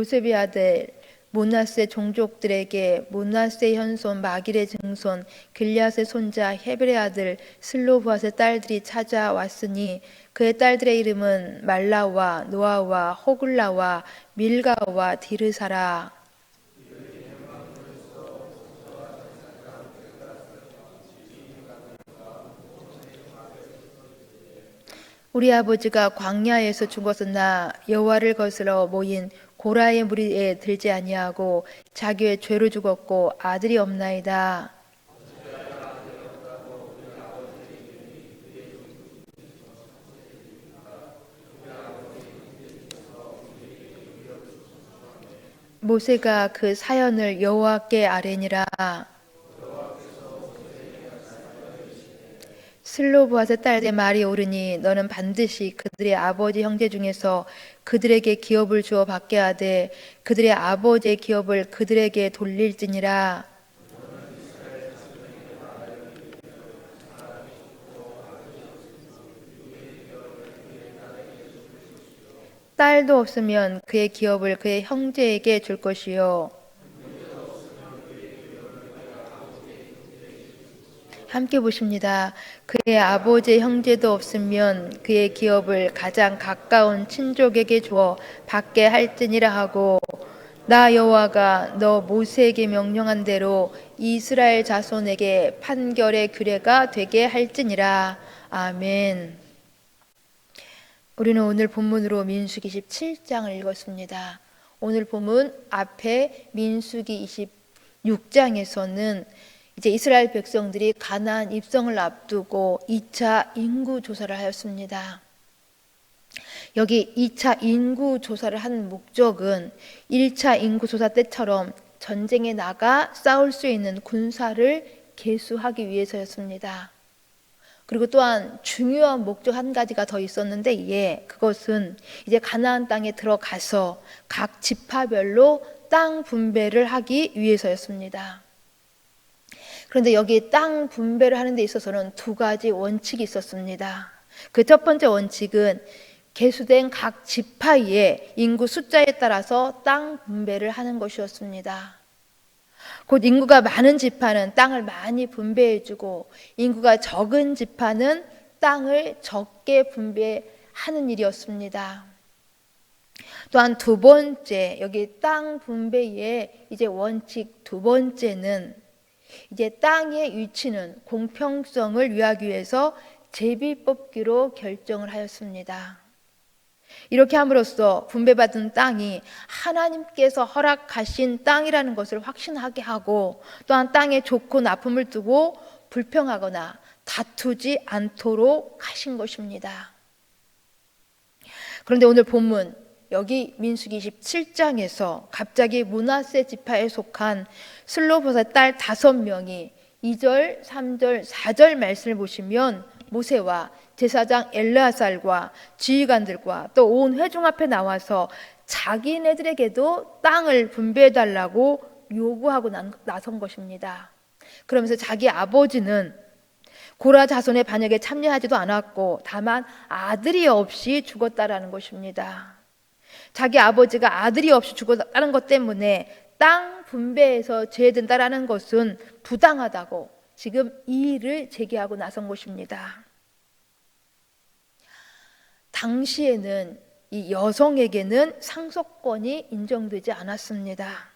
요셉의 아들 므낫세 종족들에게 므낫세 현손 마길의 증손 길앗의 손자 헤벨의 아들 슬로브앗의 딸들이 찾아왔으니 그의 딸들의 이름은 말라와 노아와 호글라와 밀가와 디르사라. 우리 아버지가 광야에서 죽었으나 여호와를 거스러 모인 고라의 무리에 들지 아니하고 자기의 죄로 죽었고 아들이 없나이다. 모세가 그 사연을 여호와께 아뢰니라. 슬로브앗의 딸의 말이 옳으니 너는 반드시 그들의 아버지 형제 중에서 그들에게 기업을 주어 받게 하되 그들의 아버지의 기업을 그들에게 돌릴지니라. 딸도 없으면 그의 기업을 그의 형제에게 줄 것이요 함께 보십니다. 그의 아버지의 형제도 없으면 그의 기업을 가장 가까운 친족에게 주어 받게 할지니라 하고 나 여호와가 너 모세에게 명령한 대로 이스라엘 자손에게 판결의 규례가 되게 할지니라. 아멘. 우리는 오늘 본문으로 민수기 27장을 읽었습니다. 오늘 본문 앞에 민수기 26장에서는 이제 이스라엘 백성들이 가나안 입성을 앞두고 2차 인구 조사를 하였습니다. 여기 2차 인구 조사를 한 목적은 1차 인구 조사 때처럼 전쟁에 나가 싸울 수 있는 군사를 계수하기 위해서였습니다. 그리고 또한 중요한 목적 한 가지가 더 있었는데 그것은 이제 가나안 땅에 들어가서 각 지파별로 땅 분배를 하기 위해서였습니다. 그런데 여기 땅 분배를 하는 데 있어서는 두 가지 원칙이 있었습니다. 그 첫 번째 원칙은 계수된 각 지파의 인구 숫자에 따라서 땅 분배를 하는 것이었습니다. 곧 인구가 많은 지파는 땅을 많이 분배해주고 인구가 적은 지파는 땅을 적게 분배하는 일이었습니다. 또한 두 번째, 여기 땅 분배의 이제 원칙 두 번째는 이제 땅의 위치는 공평성을 위하기 위해서 제비뽑기로 결정을 하였습니다. 이렇게 함으로써 분배받은 땅이 하나님께서 허락하신 땅이라는 것을 확신하게 하고 또한 땅에 좋고 나쁨을 두고 불평하거나 다투지 않도록 하신 것입니다. 그런데 오늘 본문 여기 민수기 27장에서 갑자기 므낫세 지파에 속한 슬로브앗의 딸 5명이 2절, 3절, 4절 말씀을 보시면 모세와 제사장 엘르아살과 지휘관들과 또 온 회중 앞에 나와서 자기네들에게도 땅을 분배해달라고 요구하고 나선 것입니다. 그러면서 자기 아버지는 고라 자손의 반역에 참여하지도 않았고 다만 아들이 없이 죽었다라는 것입니다. 자기 아버지가 아들이 없이 죽었다는 것 때문에 땅 분배에서 제외된다라는 것은 부당하다고 지금 이의를 제기하고 나선 것입니다. 당시에는 이 여성에게는 상속권이 인정되지 않았습니다.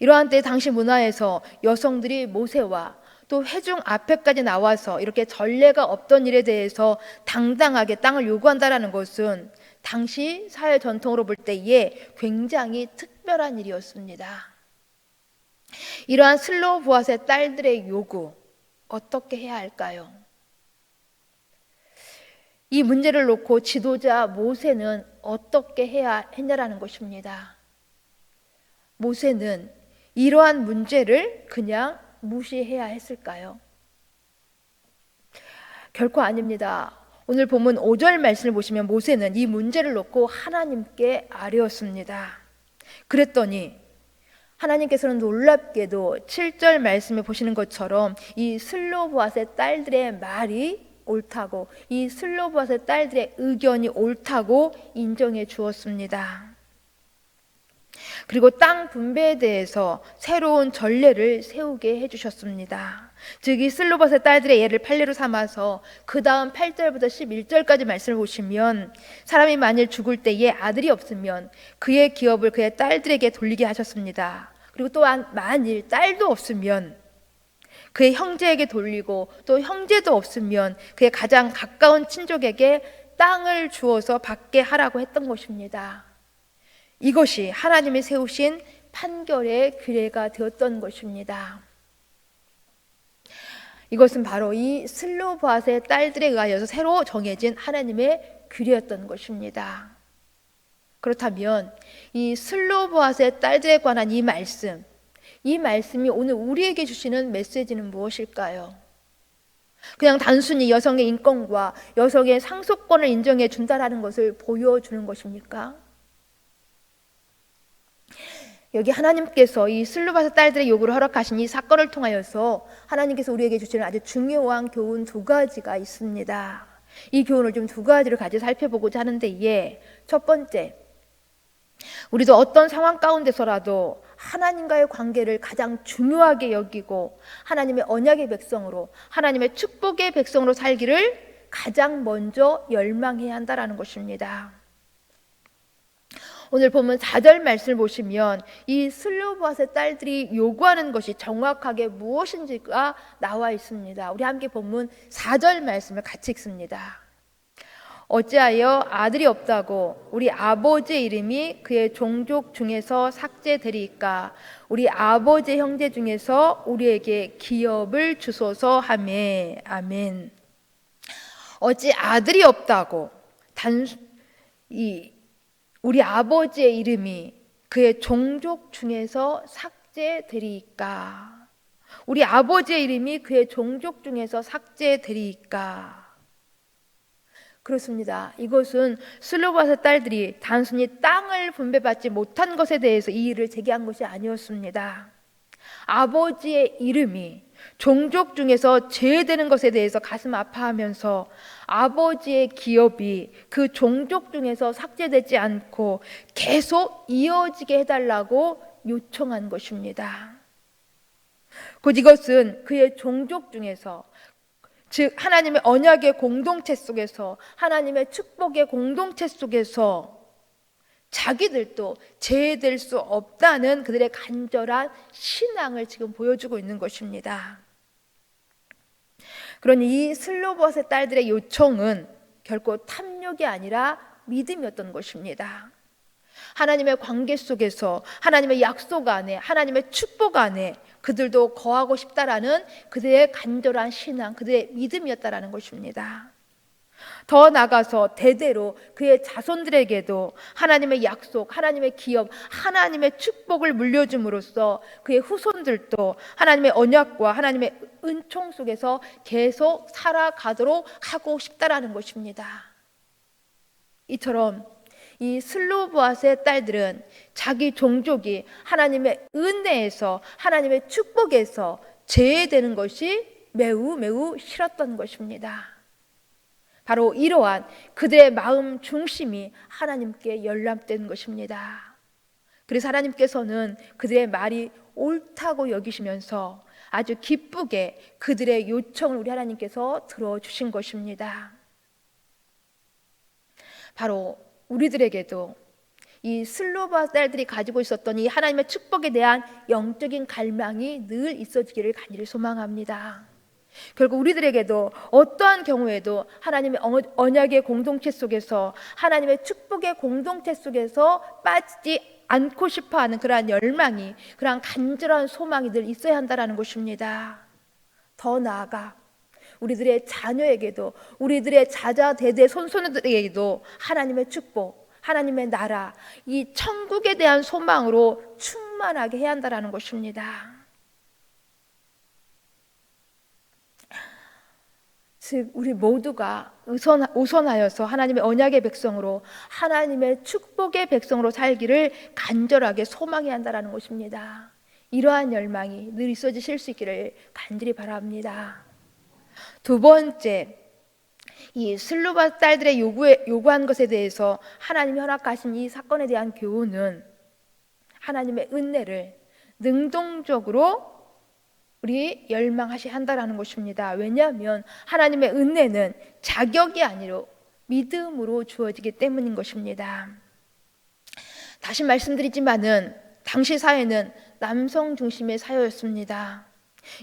이러한 때 당시 문화에서 여성들이 모세와 또 회중 앞에까지 나와서 이렇게 전례가 없던 일에 대해서 당당하게 땅을 요구한다는 것은 당시 사회 전통으로 볼 때에 굉장히 특별한 일이었습니다. 이러한 슬로브앗의 딸들의 요구 어떻게 해야 할까요? 이 문제를 놓고 지도자 모세는 어떻게 해야 했냐라는 것입니다. 모세는 이러한 문제를 그냥 무시해야 했을까요? 결코 아닙니다. 오늘 본문 5절 말씀을 보시면 모세는 이 문제를 놓고 하나님께 아뢰었습니다. 그랬더니 하나님께서는 놀랍게도 7절 말씀을 보시는 것처럼 이 슬로브앗의 딸들의 말이 옳다고 이 슬로브앗의 딸들의 의견이 옳다고 인정해 주었습니다. 그리고 땅 분배에 대해서 새로운 전례를 세우게 해주셨습니다. 즉 이 슬로봇의 딸들의 예를 판례로 삼아서 그 다음 8절부터 11절까지 말씀을 보시면 사람이 만일 죽을 때에 아들이 없으면 그의 기업을 그의 딸들에게 돌리게 하셨습니다. 그리고 또한 만일 딸도 없으면 그의 형제에게 돌리고 또 형제도 없으면 그의 가장 가까운 친족에게 땅을 주어서 받게 하라고 했던 것입니다. 이것이 하나님이 세우신 판결의 규례가 되었던 것입니다. 이것은 바로 이 슬로보앗의 딸들에 의하여서 새로 정해진 하나님의 규례였던 것입니다. 그렇다면 이 슬로보앗의 딸들에 관한 이 말씀이 오늘 우리에게 주시는 메시지는 무엇일까요? 그냥 단순히 여성의 인권과 여성의 상속권을 인정해 준다라는 것을 보여주는 것입니까? 여기 하나님께서 이 슬로바스 딸들의 요구를 허락하신 이 사건을 통하여서 하나님께서 우리에게 주시는 아주 중요한 교훈 두 가지가 있습니다. 이 교훈을 좀 두 가지를 같이 살펴보고자 하는데, 첫 번째, 우리도 어떤 상황 가운데서라도 하나님과의 관계를 가장 중요하게 여기고 하나님의 언약의 백성으로, 하나님의 축복의 백성으로 살기를 가장 먼저 열망해야 한다는 것입니다. 오늘 보면 4절 말씀을 보시면 이 슬로보앗의 딸들이 요구하는 것이 정확하게 무엇인지가 나와 있습니다. 우리 함께 본문 4절 말씀을 같이 읽습니다. 어찌하여 아들이 없다고 우리 아버지의 이름이 그의 종족 중에서 삭제되리까? 우리 아버지의 형제 중에서 우리에게 기업을 주소서 하매. 아멘. 어찌 아들이 없다고 우리 아버지의 이름이 그의 종족 중에서 삭제되리까? 우리 아버지의 이름이 그의 종족 중에서 삭제되리까? 그렇습니다. 이것은 슬로바스의 딸들이 단순히 땅을 분배받지 못한 것에 대해서 이의를 제기한 것이 아니었습니다. 아버지의 이름이 종족 중에서 제외되는 것에 대해서 가슴 아파하면서 아버지의 기업이 그 종족 중에서 삭제되지 않고 계속 이어지게 해달라고 요청한 것입니다. 곧 이것은 그의 종족 중에서, 즉 하나님의 언약의 공동체 속에서, 하나님의 축복의 공동체 속에서 자기들도 제외될 수 없다는 그들의 간절한 신앙을 지금 보여주고 있는 것입니다. 그러니 이 슬로봇의 딸들의 요청은 결코 탐욕이 아니라 믿음이었던 것입니다. 하나님의 관계 속에서, 하나님의 약속 안에, 하나님의 축복 안에 그들도 거하고 싶다라는 그들의 간절한 신앙, 그들의 믿음이었다라는 것입니다. 더 나아가서 대대로 그의 자손들에게도 하나님의 약속, 하나님의 기업, 하나님의 축복을 물려줌으로써 그의 후손들도 하나님의 언약과 하나님의 은총 속에서 계속 살아가도록 하고 싶다라는 것입니다. 이처럼 이 슬로보앗의 딸들은 자기 종족이 하나님의 은혜에서, 하나님의 축복에서 제외되는 것이 매우 매우 싫었던 것입니다. 바로 이러한 그들의 마음 중심이 하나님께 열람된 것입니다. 그래서 하나님께서는 그들의 말이 옳다고 여기시면서 아주 기쁘게 그들의 요청을 우리 하나님께서 들어주신 것입니다. 바로 우리들에게도 이 슬로바 딸들이 가지고 있었던 이 하나님의 축복에 대한 영적인 갈망이 늘 있어지기를 간절히 소망합니다. 결국 우리들에게도 어떠한 경우에도 하나님의 언약의 공동체 속에서, 하나님의 축복의 공동체 속에서 빠지지 않고 싶어하는 그러한 열망이, 그러한 간절한 소망이 늘 있어야 한다는 것입니다. 더 나아가 우리들의 자녀에게도, 우리들의 자자대대 손손들에게도 하나님의 축복, 하나님의 나라, 이 천국에 대한 소망으로 충만하게 해야 한다는 것입니다. 즉 우리 모두가 우선하여서 하나님의 언약의 백성으로, 하나님의 축복의 백성으로 살기를 간절하게 소망해야 한다는 것입니다. 이러한 열망이 늘 있어지실 수 있기를 간절히 바랍니다. 두 번째, 이 슬로바 딸들의 요구한 것에 대해서 하나님이 허락하신 이 사건에 대한 교훈은 하나님의 은혜를 능동적으로 우리 열망하셔야 한다라는 것입니다. 왜냐하면 하나님의 은혜는 자격이 아니라 믿음으로 주어지기 때문인 것입니다. 다시 말씀드리지만은 당시 사회는 남성 중심의 사회였습니다.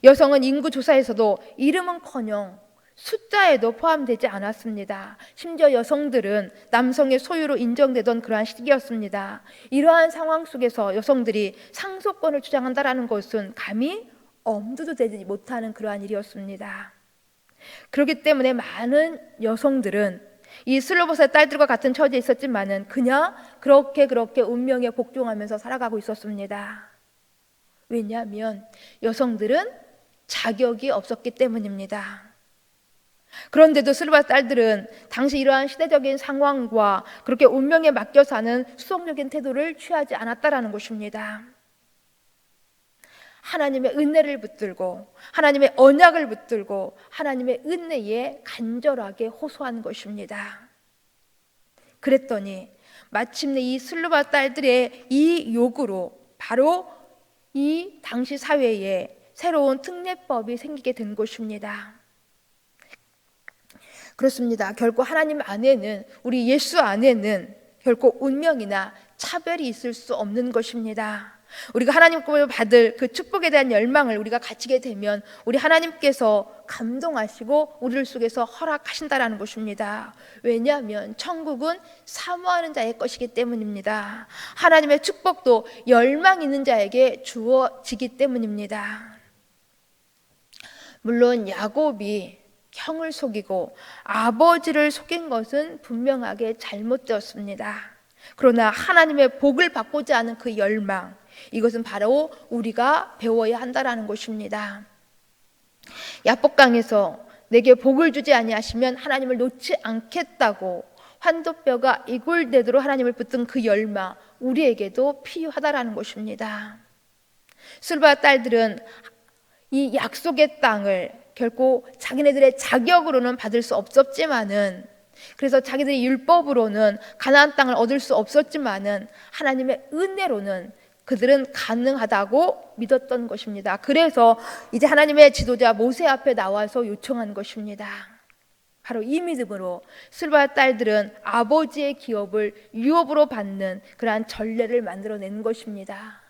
여성은 인구 조사에서도 이름은커녕 숫자에도 포함되지 않았습니다. 심지어 여성들은 남성의 소유로 인정되던 그러한 시기였습니다. 이러한 상황 속에서 여성들이 상속권을 주장한다는 것은 감히 엄두도 되지 못하는 그러한 일이었습니다. 그렇기 때문에 많은 여성들은 이 슬로보스의 딸들과 같은 처지에 있었지만은 그냥 그렇게 운명에 복종하면서 살아가고 있었습니다. 왜냐하면 여성들은 자격이 없었기 때문입니다. 그런데도 슬로보스의 딸들은 당시 이러한 시대적인 상황과 그렇게 운명에 맡겨 사는 수동적인 태도를 취하지 않았다라는 것입니다. 하나님의 은혜를 붙들고 하나님의 언약을 붙들고 하나님의 은혜에 간절하게 호소한 것입니다. 그랬더니 마침내 이 슬로바 딸들의 이 요구로 바로 이 당시 사회에 새로운 특례법이 생기게 된 것입니다. 그렇습니다. 결코 하나님 안에는, 우리 예수 안에는 결코 운명이나 차별이 있을 수 없는 것입니다. 우리가 하나님께 받을 그 축복에 대한 열망을 우리가 가지게 되면 우리 하나님께서 감동하시고 우리를 속에서 허락하신다라는 것입니다. 왜냐하면 천국은 사모하는 자의 것이기 때문입니다. 하나님의 축복도 열망 있는 자에게 주어지기 때문입니다. 물론 야곱이 형을 속이고 아버지를 속인 것은 분명하게 잘못되었습니다. 그러나 하나님의 복을 받고자 하는 그 열망, 이것은 바로 우리가 배워야 한다라는 것입니다. 야복강에서 내게 복을 주지 아니하시면 하나님을 놓지 않겠다고 환도뼈가 이골되도록 하나님을 붙든 그 열망, 우리에게도 필요하다라는 것입니다. 슬바 딸들은 이 약속의 땅을 결코 자기네들의 자격으로는 받을 수 없었지만은, 그래서 자기들의 율법으로는 가나안 땅을 얻을 수 없었지만은 하나님의 은혜로는 그들은 가능하다고 믿었던 것입니다. 그래서 이제 하나님의 지도자 모세 앞에 나와서 요청한 것입니다. 바로 이 믿음으로 슬바 딸들은 아버지의 기업을 유업으로 받는 그러한 전례를 만들어낸 것입니다.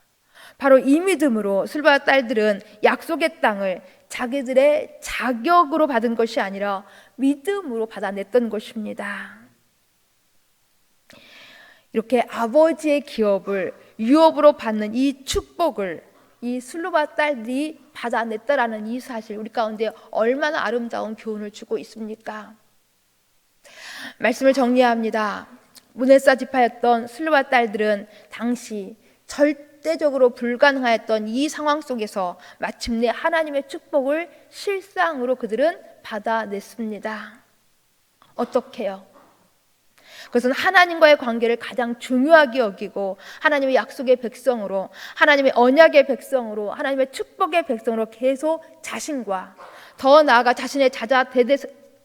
바로 이 믿음으로 슬바 딸들은 약속의 땅을 자기들의 자격으로 받은 것이 아니라 믿음으로 받아냈던 것입니다. 이렇게 아버지의 기업을 유업으로 받는 이 축복을 이 슬로바 딸들이 받아냈다라는 이 사실, 우리 가운데 얼마나 아름다운 교훈을 주고 있습니까? 말씀을 정리합니다. 문에사 지파였던 슬로바 딸들은 당시 절대적으로 불가능하였던 이 상황 속에서 마침내 하나님의 축복을 실상으로 그들은 받아냈습니다. 어떻게요? 그것은 하나님과의 관계를 가장 중요하게 여기고 하나님의 약속의 백성으로, 하나님의 언약의 백성으로, 하나님의 축복의 백성으로 계속 자신과 더 나아가 자신의 자자 대대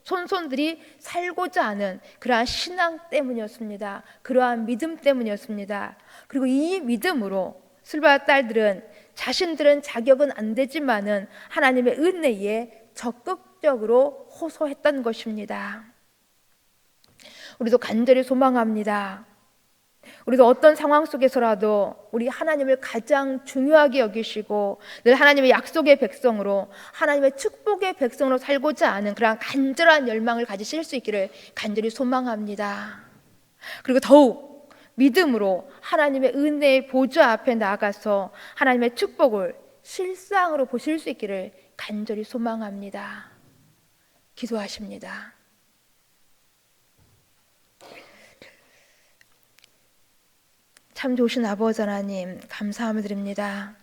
손손들이 살고자 하는 그러한 신앙 때문이었습니다. 그러한 믿음 때문이었습니다. 그리고 이 믿음으로 슬바 딸들은 자신들은 자격은 안 되지만은 하나님의 은혜에 적극적으로 호소했던 것입니다. 우리도 간절히 소망합니다. 우리도 어떤 상황 속에서라도 우리 하나님을 가장 중요하게 여기시고 늘 하나님의 약속의 백성으로, 하나님의 축복의 백성으로 살고자 하는 그런 간절한 열망을 가지실 수 있기를 간절히 소망합니다. 그리고 더욱 믿음으로 하나님의 은혜의 보좌 앞에 나아가서 하나님의 축복을 실상으로 보실 수 있기를 간절히 소망합니다. 기도하십니다. 참 좋으신 아버지 하나님, 감사함을 드립니다.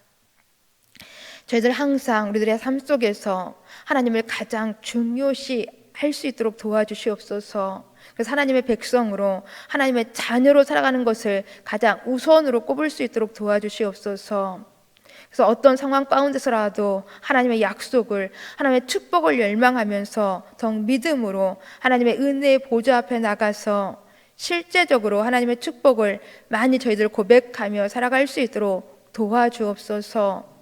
저희들 항상 우리들의 삶 속에서 하나님을 가장 중요시 할 수 있도록 도와주시옵소서. 그래서 하나님의 백성으로, 하나님의 자녀로 살아가는 것을 가장 우선으로 꼽을 수 있도록 도와주시옵소서. 그래서 어떤 상황 가운데서라도 하나님의 약속을, 하나님의 축복을 열망하면서 더욱 믿음으로 하나님의 은혜의 보좌 앞에 나가서 실제적으로 하나님의 축복을 많이 저희들 고백하며 살아갈 수 있도록 도와주옵소서.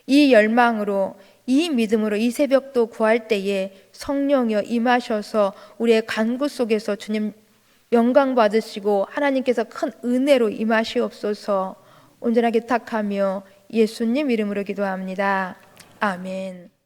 이 열망으로, 이 믿음으로 이 새벽도 구할 때에 성령이여 임하셔서 우리의 간구 속에서 주님 영광 받으시고 하나님께서 큰 은혜로 임하시옵소서. 온전하게 탁하며 예수님 이름으로 기도합니다. 아멘.